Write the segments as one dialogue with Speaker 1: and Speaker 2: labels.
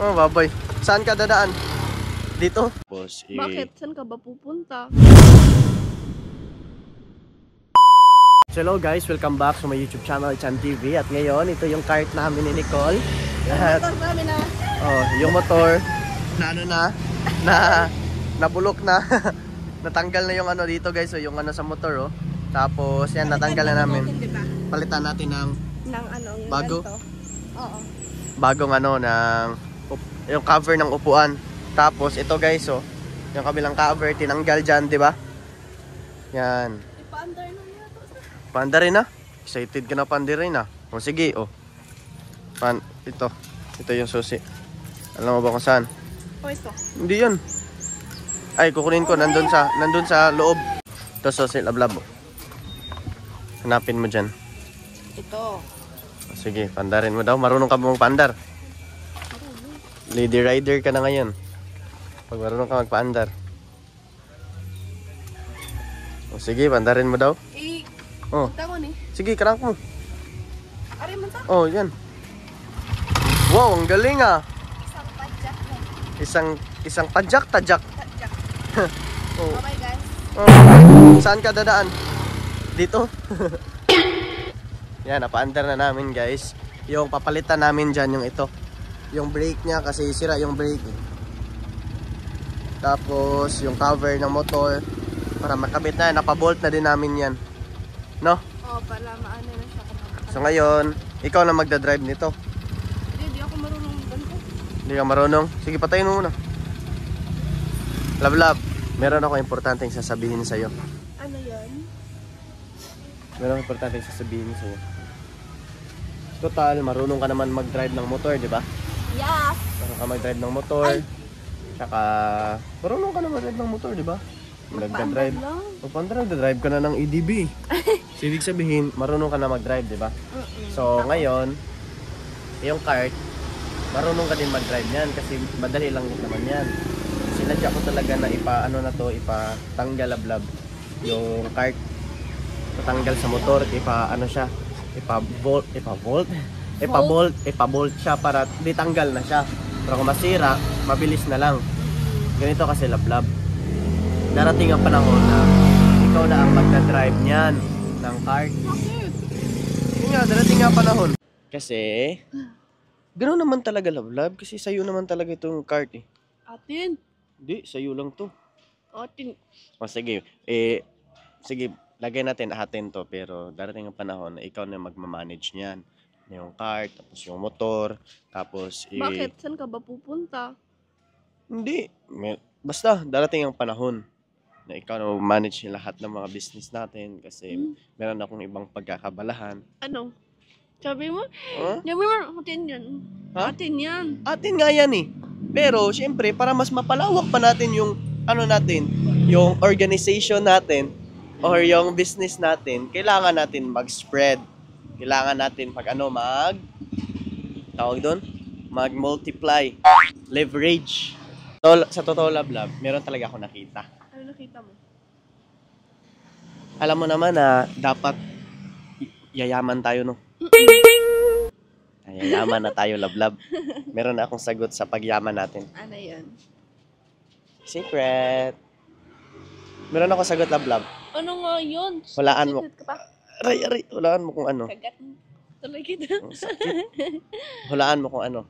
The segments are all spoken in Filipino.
Speaker 1: Oh, baboy. Saan ka dadaan? Dito? Boss,
Speaker 2: Bakit? Saan ka ba pupunta?
Speaker 1: Hello guys, welcome back sa my YouTube channel, Chan TV. At ngayon, ito yung cart namin ni Nicole.
Speaker 2: Yung motor namin na.
Speaker 1: Oh, yung motor nabulok na. Natanggal na yung ano dito guys, so yung ano sa motor oh. Tapos yan, natanggal na namin. Palitan natin ng
Speaker 2: ano, yung
Speaker 1: bago.
Speaker 2: ganito. Oo.
Speaker 1: Bagong ano ng yung cover ng upuan. Tapos ito guys oh, yung kabilang cover tinanggal diyan, 'di ba? Yan.
Speaker 2: Ipa-under na niya to.
Speaker 1: Panda rin na. Excited ka na panda rin na. O sige oh. Ito yung susi. Alam mo ba kung saan?
Speaker 2: Oh, ito.
Speaker 1: Hindi 'yun. Ay, kukunin ko nandun sa loob. Ito susi lablab. Hanapin mo diyan.
Speaker 2: Ito.
Speaker 1: O, sige, pandarin mo daw. Marunong ka mong pandar. Lady rider ka na ngayon. Pag marunong ka magpaandar. O sige, pandarin mo daw. Oh.
Speaker 2: Tango ni.
Speaker 1: Sige, crank mo.
Speaker 2: Ari man ta.
Speaker 1: Oh, yan. Wow, ang galing ah.
Speaker 2: Isang padjak mo.
Speaker 1: Isang tajak.
Speaker 2: Padjak.
Speaker 1: Oh.
Speaker 2: Bye guys.
Speaker 1: Oh. Saan ka dadaan? Dito? Yan, napaandar na namin guys. Yung papalitan namin dyan, yung ito. Yung brake niya kasi sira yung brake. Tapos yung cover ng motor para makabit na, napabolt na din namin yan. No?
Speaker 2: Oh, para maano na siya kapag.
Speaker 1: So ngayon, ikaw na magdadrive nito.
Speaker 2: Hindi ako marunong ganito.
Speaker 1: Hindi ka marunong? Sige, patayin mo muna. Love, meron ako importanteng sasabihin sa'yo.
Speaker 2: Ano yan?
Speaker 1: Meron akong importanteng sasabihin sa'yo. Total, marunong ka naman mag-drive ng motor, di ba?
Speaker 2: Yes!
Speaker 1: Marunong ka mag-drive ng motor.
Speaker 2: Ay.
Speaker 1: Tsaka, marunong ka na mag-drive ng motor, di ba?
Speaker 2: Magpa-drive.
Speaker 1: Magpa-drive ka na ng EDB. So, ibig sabihin, marunong ka na mag-drive, di ba? So, ngayon, yung cart, marunong ka din mag-drive yan kasi madali lang naman yan. Sinadya ko talaga na ipatanggal lablab yung cart. Tatanggal sa motor, ipa-bolt siya para ditanggal na siya. Pero kung masira, mabilis na lang. Ganito kasi lablab. Darating ang panahon na ikaw na ang magdadrive niyan ng cart. Yun nga, darating ang panahon. Kasi, ganoon naman talaga lablab. Kasi sa'yo naman talaga itong cart eh.
Speaker 2: Atin.
Speaker 1: Hindi, sa'yo lang to.
Speaker 2: Atin.
Speaker 1: O sige, sige, lagay natin atin to. Pero darating ang panahon na ikaw na magmamanage niyan. Yung cart, tapos yung motor, tapos
Speaker 2: Bakit? Saan ka ba pupunta?
Speaker 1: Hindi. Basta, darating ang panahon na ikaw na mag-manage yung lahat ng mga business natin kasi meron akong ibang pagkakabalahan.
Speaker 2: Ano? Sabi mo?
Speaker 1: Huh?
Speaker 2: Sabi mo, atin yan.
Speaker 1: Ha?
Speaker 2: Atin yan.
Speaker 1: Atin nga yan eh. Pero, syempre, para mas mapalawak pa natin yung, yung organization natin or yung business natin, kailangan natin mag-spread. Kailangan natin mag-multiply, leverage. Sa totoo lablab, meron talaga ako nakita.
Speaker 2: Ano nakita mo?
Speaker 1: Alam mo naman na dapat yayaman tayo, no? Yayaman na tayo, lablab. Meron na akong sagot sa pagyaman natin.
Speaker 2: Ano yan?
Speaker 1: Secret. Meron akong sagot, lablab.
Speaker 2: Ano nga yun?
Speaker 1: Walaan mo.
Speaker 2: Secret ka pa?
Speaker 1: Aray, walaan mo kung ano.
Speaker 2: Kagat. Tuloy kita.
Speaker 1: Hulaan mo kung ano.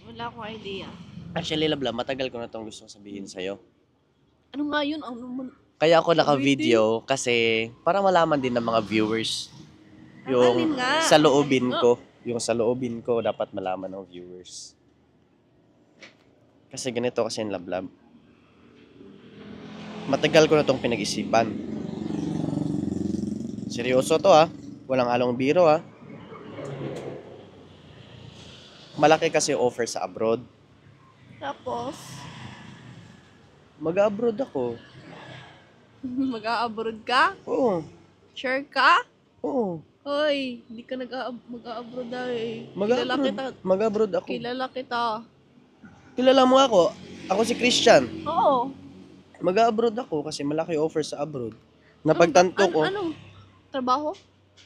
Speaker 2: Wala akong idea.
Speaker 1: Actually, lablab, matagal ko na itong gusto sabihin sa'yo.
Speaker 2: Ano nga yun? Ano
Speaker 1: Kaya ako naka-video kasi para malaman din ng mga viewers yung sa loobin ko. Yung sa loobin ko dapat malaman ng viewers. Kasi ganito kasi yung lablab. Matagal ko na itong pinag-isipan. Seryoso to ha. Walang halong biro ha. Malaki kasi offer sa abroad.
Speaker 2: Tapos?
Speaker 1: Mag-abroad ako.
Speaker 2: Mag-a-abroad ka?
Speaker 1: Oo.
Speaker 2: Sure ka?
Speaker 1: Oo.
Speaker 2: Hoy, hindi ka mag-a-abroad eh.
Speaker 1: Mag-abroad ako.
Speaker 2: Kilala kita.
Speaker 1: Kilala mo ako? Ako si Christian.
Speaker 2: Oo.
Speaker 1: Mag-abroad ako kasi malaki offer sa abroad. Napagtanto ko.
Speaker 2: Anong trabaho?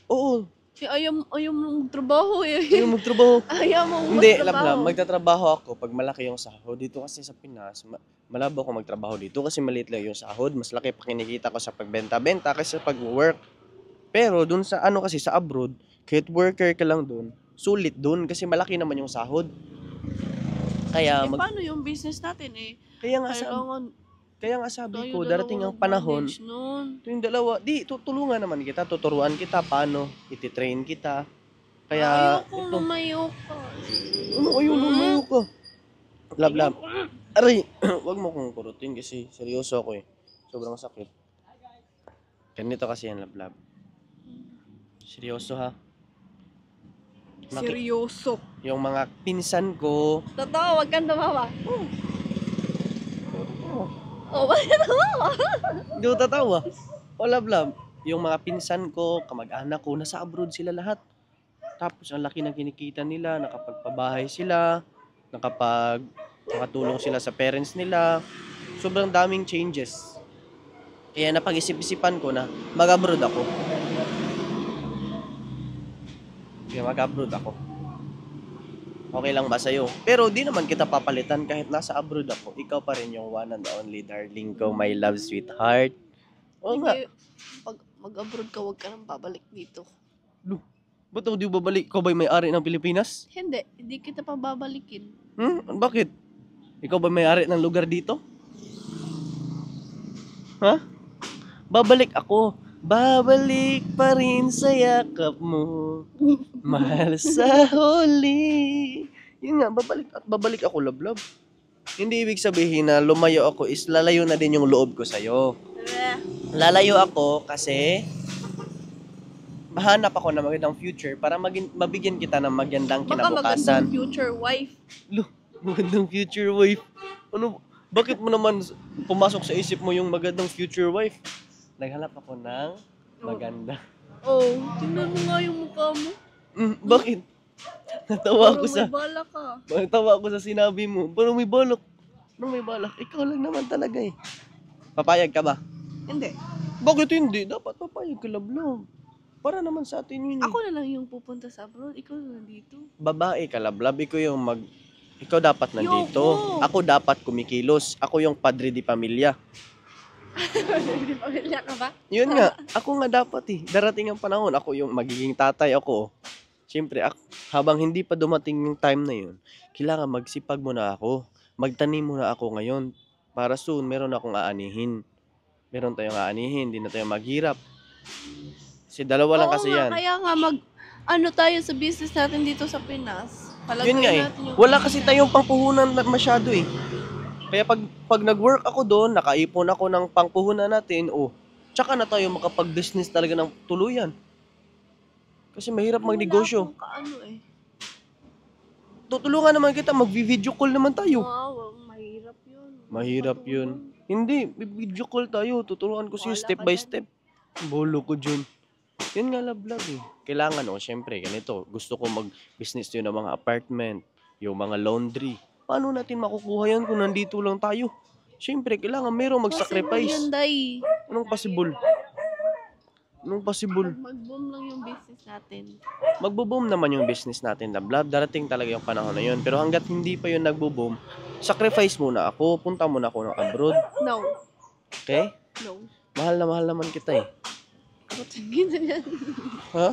Speaker 1: Oo.
Speaker 2: Ayaw mo magtrabaho eh.
Speaker 1: Ayaw magtrabaho.
Speaker 2: Ayaw mo
Speaker 1: Hindi,
Speaker 2: magtrabaho.
Speaker 1: magtatrabaho ako pag malaki yung sahod. Dito kasi sa Pinas, malabo ako magtrabaho dito kasi maliit lang yung sahod. Mas laki pa kinikita ko sa pagbenta-benta kaysa sa pag-work. Pero dun sa ano kasi sa abroad, kahit worker ka lang dun, sulit dun kasi malaki naman yung sahod. Kaya
Speaker 2: Paano yung business natin eh?
Speaker 1: kaya nga sabi
Speaker 2: Tayo
Speaker 1: ko, darating ang
Speaker 2: dalawa
Speaker 1: panahon,
Speaker 2: mag-manage nun.
Speaker 1: ito yung dalawa, tutulungan naman kita, tuturuan kita paano, ititrain kita. Kaya,
Speaker 2: Ayoko lumayo ka.
Speaker 1: ano kayo lumayo ka? Lab. Aray, wag mo kong kurutin kasi seryoso ako eh. Sobrang sakit. Ganito kasi yan, lab. Seryoso ha.
Speaker 2: Seryoso.
Speaker 1: Yung mga pinsan ko,
Speaker 2: Totoo, wag kang tumawa. Oh, wag kang tumawa.
Speaker 1: hindi ko tatawa. O lab. Yung mga pinsan ko, kamag-anak ko, nasa abroad sila lahat. Tapos ang laki ng kinikita nila, nakapagpabahay sila, nakatulong sila sa parents nila. Sobrang daming changes. Kaya napag-isip-isipan ko na mag-abroad ako. Okay lang ba sa'yo? Pero di naman kita papalitan kahit nasa abroad ako. Ikaw pa rin yung one and only darling ko, my love sweetheart. Oo nga.
Speaker 2: Hindi, pag mag-abroad ka, wag ka nang babalik dito.
Speaker 1: Ba't ako di babalik? Ikaw ba'y may-ari ng Pilipinas?
Speaker 2: Hindi kita pa babalikin.
Speaker 1: Bakit? Ikaw ba may-ari ng lugar dito? Ha? Babalik ako. Babalik pa rin sa yakap mo. Mahal sa huli. Yun nga, babalik ako, love. Hindi ibig sabihin na lumayo ako is lalayo na din yung loob ko sa'yo. Lalayo ako kasi mahanap ako ng magandang future para mabigyan kita ng magandang
Speaker 2: Baka
Speaker 1: kinabukasan.
Speaker 2: magandang future wife.
Speaker 1: Magandang future wife. Ano? Bakit mo naman pumasok sa isip mo yung magandang future wife? Naghanap ako ng maganda.
Speaker 2: Oh, tingnan mo nga yung mukha mo.
Speaker 1: Bakit? Natawa ako
Speaker 2: May bala ka.
Speaker 1: sa sinabi mo. Parang may balak. Parang may balak. Ikaw lang naman talaga eh. Papayag ka ba?
Speaker 2: Hindi.
Speaker 1: Bakit hindi? Dapat papayag ka, love. Para naman sa atin yun eh.
Speaker 2: Ako na lang yung pupunta sa abroad. Ikaw na dito.
Speaker 1: Babae ka, love. Ikaw dapat nandito.
Speaker 2: Yoko.
Speaker 1: Ako dapat kumikilos. Ako yung padre di pamilya.
Speaker 2: Hindi pamilya ka ba?
Speaker 1: Yun nga, ako nga dapat eh. Darating ang panahon, ako yung magiging tatay ako. Siyempre, habang hindi pa dumating yung time na yun, kailangan magsipag muna ako. Magtanim muna ako ngayon. Para soon, meron akong aanihin. Meron tayong aanihin, hindi na tayo maghirap. Kasi dalawa lang kasi yan.
Speaker 2: Kaya nga tayo sa business natin dito sa Pinas.
Speaker 1: Yun nga eh. Wala kasi tayong pangpuhunan masyado eh. Kaya pag nag-work ako doon, nakaipon ako ng pangpuhunan natin, tsaka na tayo makapag-business talaga ng tuluyan. Kasi mahirap magnegosyo. Tutulungan naman kita, mag-video call naman tayo.
Speaker 2: Wow, mahirap yun.
Speaker 1: Mahirap yun. Hindi, video call tayo. Tuturuan ko siya step by step. Bolo ko dyan. Yun nga, love eh. Kailangan, syempre, ganito. Gusto ko mag-business yun ng mga apartment, yung mga laundry. Paano natin makukuha yan kung nandito lang tayo? Siyempre, kailangan merong mag-sacrifice.
Speaker 2: Possible yun, Day.
Speaker 1: Anong possible?
Speaker 2: Mag-boom lang yung business natin.
Speaker 1: Magbo-boom naman yung business natin, love. Darating talaga yung panahon na yun. Pero hanggat hindi pa yun nagbo-boom, sacrifice muna ako. Punta muna ako ng abroad.
Speaker 2: No.
Speaker 1: Okay?
Speaker 2: No.
Speaker 1: Mahal na mahal naman kita eh.
Speaker 2: Tingin na yan.
Speaker 1: Ha?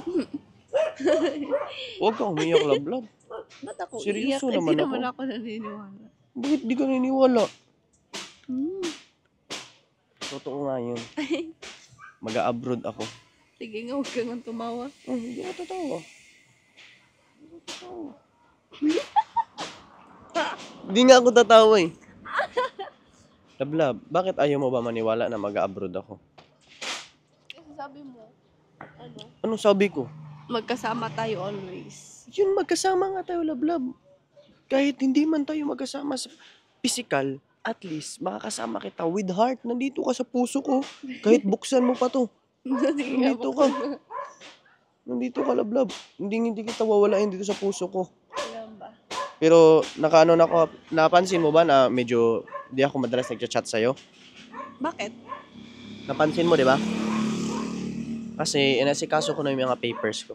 Speaker 1: Huwag kang umiyak, love.
Speaker 2: Ba't ako
Speaker 1: Seryoso
Speaker 2: iiyak?
Speaker 1: naman
Speaker 2: Hindi
Speaker 1: ako.
Speaker 2: naman ako naniniwala.
Speaker 1: Bakit di ka naniniwala?
Speaker 2: Hmm.
Speaker 1: Totoo nga yun. Mag-a-abroad ako.
Speaker 2: Sige nga, huwag ka nga tumawa.
Speaker 1: Hindi ko totoo. Hindi nga ako tatawa eh. Love, bakit ayaw mo ba maniwala na mag-a-abroad ako?
Speaker 2: Kasi sabi mo,
Speaker 1: Anong sabi ko?
Speaker 2: magkasama tayo always.
Speaker 1: Yun, magkasama nga tayo, love. Kahit hindi man tayo magkasama sa physical, at least makakasama kita with heart. Nandito ka sa puso ko. Kahit buksan mo pa to. Nandito ka. Nandito ka, love. Hindi kita wawalain dito sa puso ko.
Speaker 2: Alam ba?
Speaker 1: Pero napansin mo ba na medyo di ako madalas nagchat-chat sa'yo?
Speaker 2: Bakit?
Speaker 1: Napansin mo, di ba? Kasi inasikaso ko na yung mga papers ko.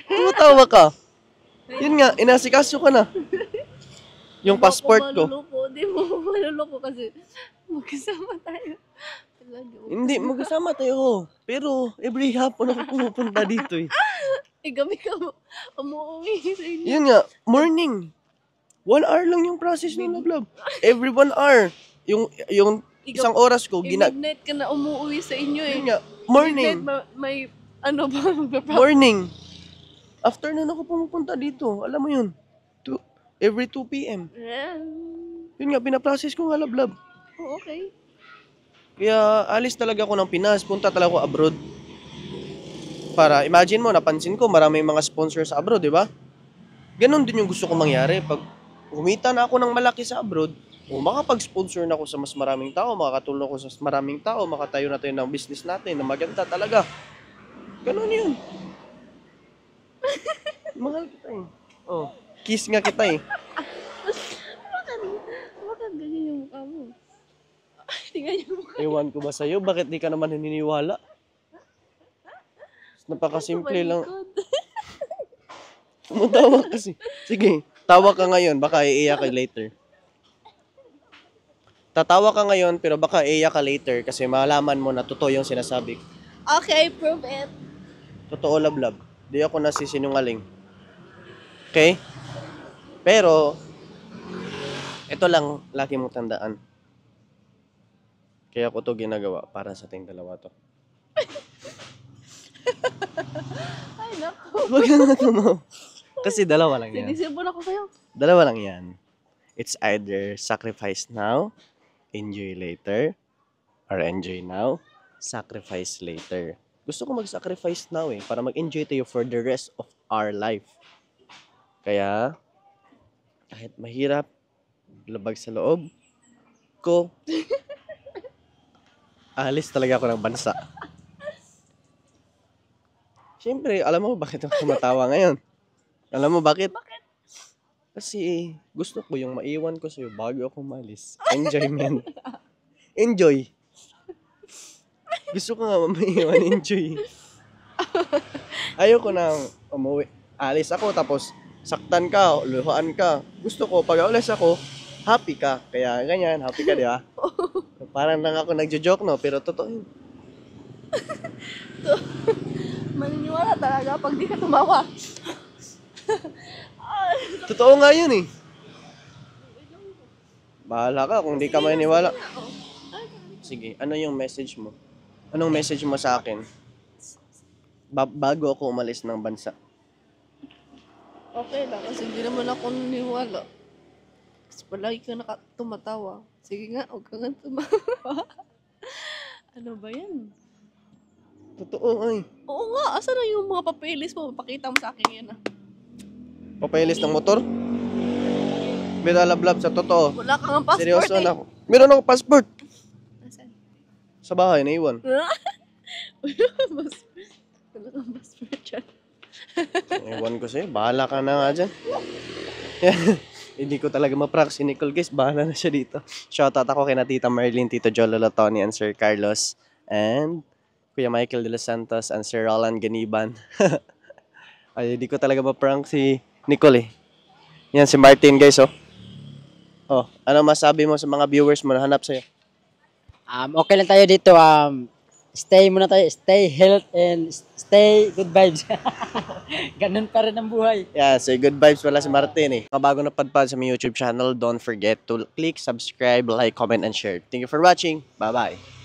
Speaker 1: Tumatawa ka. Yun nga, inasikaso ko na. Yung passport ko.
Speaker 2: Di mo maluloko kasi magkasama tayo. Talaga.
Speaker 1: Hindi, magkasama tayo. Pero every hapon ako pumupunta dito eh.
Speaker 2: Gabi ka mo. Umuwi sa inyo.
Speaker 1: Yun nga, morning. 1 hour lang yung process ng love. Every 1 hour. Yung isang oras ko,
Speaker 2: Midnight ka na umuwi sa inyo eh.
Speaker 1: Yun nga, morning.
Speaker 2: Midnight may ano ba magpa-practice?
Speaker 1: Morning. Afternoon ako pumupunta dito. Alam mo yun. Every 2 p.m. Yun nga, pinaprocess ko nga love.
Speaker 2: Oh, okay.
Speaker 1: Kaya alis talaga ako ng Pinas. Punta talaga ako abroad. Para, imagine mo, napansin ko, maraming mga sponsors sa abroad, di ba? Ganon din yung gusto ko mangyari. Pag kumita na ako ng malaki sa abroad, makapag-sponsor na ako sa mas maraming tao, makakatulong ako sa mas maraming tao, makatayo na tayo ng business natin na maganda talaga. Ganon yun. Mahal kita eh. Oh, kiss nga kita eh.
Speaker 2: Bakit ganyan yung mukha mo? Tingnan yung mukha.
Speaker 1: Ewan ko ba sa'yo? Bakit di ka naman naniniwala? Napakasimple lang. Tumatawa kasi. Sige, tawa ka ngayon, baka iiyak ka later. Tatawa ka ngayon, pero baka iiyak ka later kasi malaman mo na totoo yung sinasabi ko.
Speaker 2: Okay, prove it.
Speaker 1: Totoo, love. Di ako nasisinungaling. Okay? Pero, ito lang, lagi mong tandaan. Kaya ko to ginagawa para sa ating dalawa to.
Speaker 2: Ay, naku.
Speaker 1: Huwag ka na tumaw. Kasi dalawa lang yan.
Speaker 2: Sinisipon ako sa'yo.
Speaker 1: Dalawa lang yan. It's either sacrifice now, enjoy later, or enjoy now, sacrifice later. Gusto ko mag-sacrifice now eh, para mag-enjoy tayo for the rest of our life. Kaya, kahit mahirap, labag sa loob ko, alis talaga ako ng bansa. Siyempre, alam mo bakit ako tumatawa ngayon? Alam mo bakit? Kasi gusto ko yung maiwan ko sa'yo bago ako malis. Enjoyment. Enjoy. Gusto ko nga maiwan, enjoy. Ayoko nang umuwi. Alis ako tapos saktan ka, luhaan ka. Gusto ko pag alis ako, happy ka. Kaya ganyan, happy ka, di ba? Parang lang ako nagjo-joke, no? Pero totoo yun.
Speaker 2: Maniniwala talaga pag di ka tumawa.
Speaker 1: Totoo nga yun eh. Bahala ka kung di ka maniniwala. Sige, ano yung message mo? Anong message mo sa akin? Bago ako umalis ng bansa.
Speaker 2: Okay lang, kasi hindi naman ako naniniwala. Kasi palagi ka tumatawa. Sige nga, huwag ka nga tumawa. Ano ba yan?
Speaker 1: Totoo ay.
Speaker 2: Oo nga, asa na yung mga papeles mo? Pakita mo sa akin yan ah.
Speaker 1: Papayalis ng motor? Pero lablab sa totoo.
Speaker 2: Wala ka nga passport
Speaker 1: Seryoso
Speaker 2: eh.
Speaker 1: na ako. Meron ako passport.
Speaker 2: Nasaan?
Speaker 1: Sa bahay, naiwan.
Speaker 2: Wala kang passport dyan.
Speaker 1: Naiwan ko sa'yo. Bahala ka na nga dyan. Hindi ko talaga ma-prank si Nicole, guys. Bahala na siya dito. Shoutout ako kay na Tita Marlene, Tito Jolo Latoni, and Sir Carlos. And Kuya Michael de los Santos and Sir Roland Ganiban. Ay, hindi ko talaga ma-prank si Nicole eh. Yan, si Martin, guys, oh. Oh, ano masabi mo sa mga viewers mo na hanap sa'yo?
Speaker 3: Okay lang tayo dito. Stay muna tayo. Stay health and stay good vibes. Ganun pa rin ang buhay.
Speaker 1: Yeah, say good vibes wala si Martin eh. Kabago na padpad sa my YouTube channel, don't forget to click, subscribe, like, comment, and share. Thank you for watching. Bye-bye.